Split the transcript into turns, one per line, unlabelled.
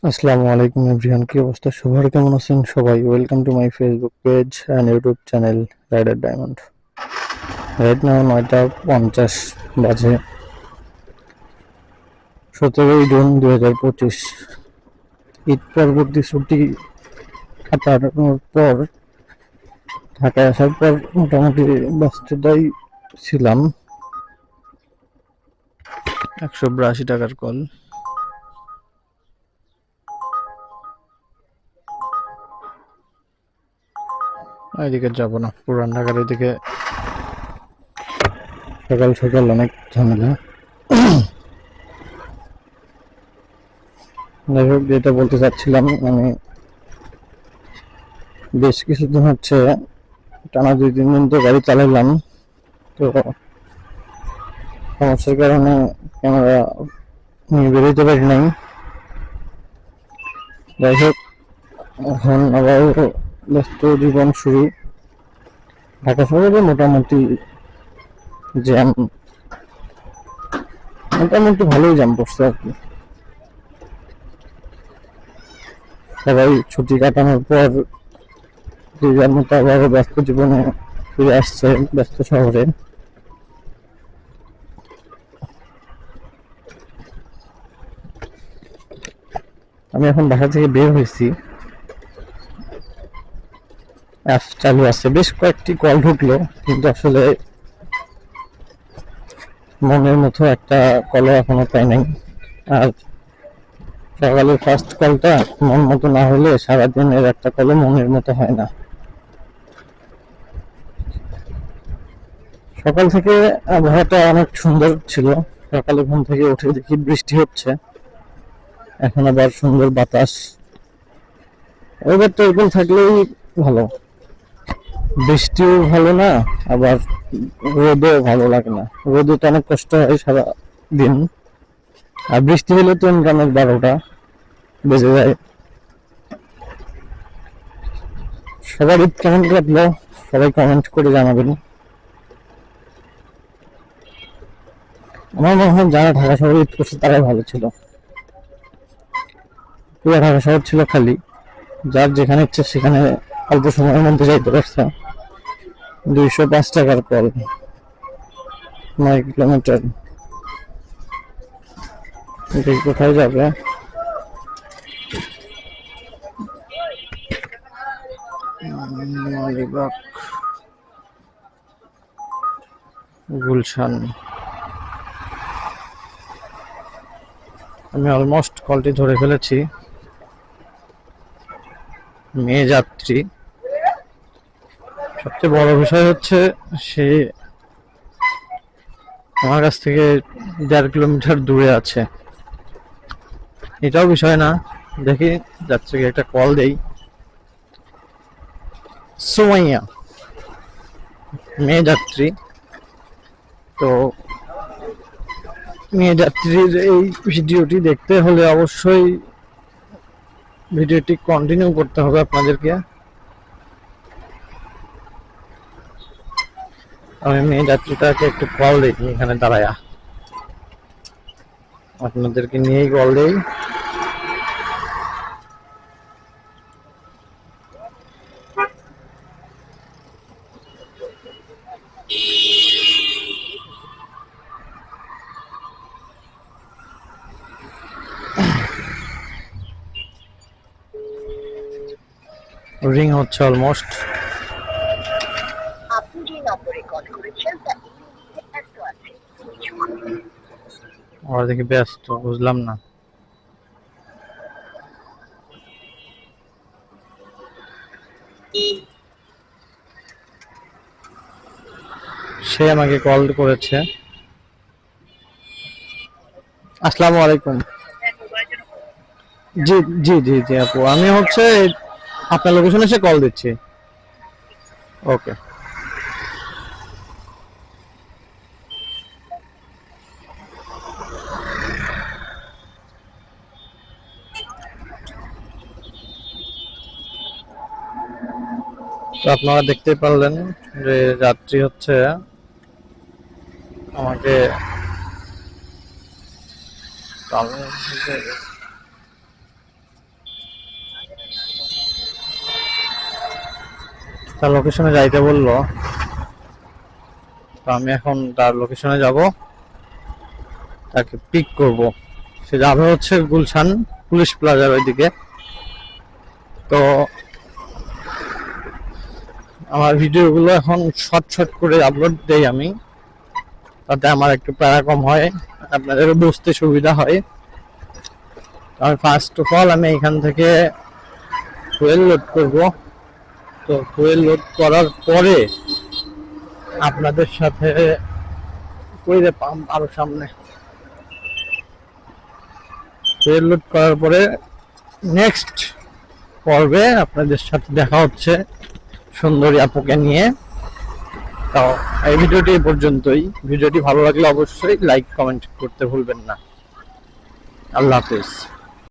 আসসালামু আলাইকুম এভরিওয়ান, কি অবস্থা সবার, কেমন আছেন সবাই? Welcome to my Facebook page and YouTube channel rider diamond. Right now 9টা 50 বাজে, 17ই জুন 2025। ঈদ পরবর্তী ছুটি কাটানোর পর ঢাকায় আসার পর মোটামুটি ব্যস্ততাই ছিলাম। 182 টাকার কল। এদিকে যাব না, পুরান ঢাকার এদিকে সকাল সকাল অনেক ঝামেলা। যাই হোক, যেটা বলতে চাচ্ছিলাম, আমি বেশ কিছুদিন হচ্ছে টানা 2-3 দিন তো গাড়ি চালালাম, তো সমস্যার কারণে ক্যামেরা নিয়ে বেরোতে পারি নাই। যাই হোক, এখন আবার ব্যস্ত জীবন শুরু। ঢাকা শহরে মোটামুটি জ্যাম, মোটামুটি ভালোই জ্যাম পড়ছে আর কি। সবাই ছুটি কাটানোর পর যে যার মতো আবার ব্যস্ত জীবনে ফিরে আসছে, ব্যস্ত শহরে। আমি এখন বাসা থেকে বের হয়েছি, অ্যাপ চালু আছে, বেশ কয়েকটি কল ঢুকলো, কিন্তু আসলে মনের মতো একটা কলও এখনো পাই নাই। আর সকালের ফার্স্ট কলটা মন মতো না হলে সারাদিনের একটা কলও মনের মতো হয় না। সকাল থেকে আবহাওয়াটা অনেক সুন্দর ছিল। সকালে ঘুম থেকে উঠে দেখি বৃষ্টি হচ্ছে, এখন আবার সুন্দর বাতাস। ওয়েদারটা এরকম থাকলেই ভালো, বৃষ্টিও ভালো না, আবার রোদও ভালো লাগে না। রোদে তো অনেক কষ্ট হয় সারা দিন, আর বৃষ্টি হলে তো অনেক 12টা বেজে যায়। সবার ঈদ কেমন কাটলো সবাই কমেন্ট করে জানাবেন। আমার মনে হয় যারা ঢাকা শহরে ঈদ করছে তারাই ভালো ছিল। পুরো ঢাকা শহর ছিল খালি, যার যেখানে ইচ্ছে সেখানে অল্প সময়ের মধ্যে যাইতে পারছে। 205 টাকার কল, 9 কিলোমিটার, এটা কোথায় যাবে? মালিবাগ, গুলশান। আমি অলমোস্ট কলটি ধরে ফেলেছি। মেয়ে যাত্রী, সবচেয়ে বড় বিষয় হচ্ছে সে আমার কাছ থেকে 1.5 কিলোমিটার দূরে আছে। এটাও বিষয় না, দেখি যাত্রীকে একটা কল দেই। সুমাইয়া, মেয়ে যাত্রী। তো মেয়ে যাত্রীর এই ভিডিওটি দেখতে হলে অবশ্যই ভিডিওটি কন্টিনিউ করতে হবে আপনাদেরকে। আমি মেয়ে যাত্রীটাকে একটু কল দেখি এখানে দাঁড়ায়া, আপনাদেরকে নিয়েই কল দেই। রিং হচ্ছে অলমোস্ট। আপনি যে নম্বরে কল করেছেন তা এই মুহূর্তে ব্যস্ত আছে, ওরা দেখি ব্যস্ত, বুঝলাম না। সে আমাকে কল করেছে। আসসালামু আলাইকুম। জি জি জি জি আপু, আমি হচ্ছে আপনার লোকেশনে এসে কল দিচ্ছি। ওকে। তো আপনারা দেখতে পারলেন যে যাত্রী হচ্ছে আমাকে তার লোকেশনে যাইতে বললো, তো আমি এখন তার লোকেশনে যাব, তাকে পিক করব। সে যাবে হচ্ছে গুলশান পুলিশ প্লাজার ওইদিকে। তো আমার ভিডিওগুলো এখন শর্ট শর্ট করে আপলোড দেই আমি, তাতে আমার একটু প্যারা কম হয়, আপনাদেরও বুঝতে সুবিধা হয়। আমি ফার্স্ট অফ অল আমি এখান থেকে ফুয়েল লোড করব। তো ফুয়েল লোড করার পরে আপনাদের সাথে কইরে পাম্প আরো সামনে ফুয়েল লোড করার পরে নেক্সট পর্বে আপনাদের সাথে দেখা হচ্ছে সুন্দরী আপুকে নিয়ে। তো এই ভিডিওটি এই পর্যন্তই। ভিডিওটি ভালো লাগলে অবশ্যই লাইক কমেন্ট করতে ভুলবেন না। আল্লাহ হাফেজ।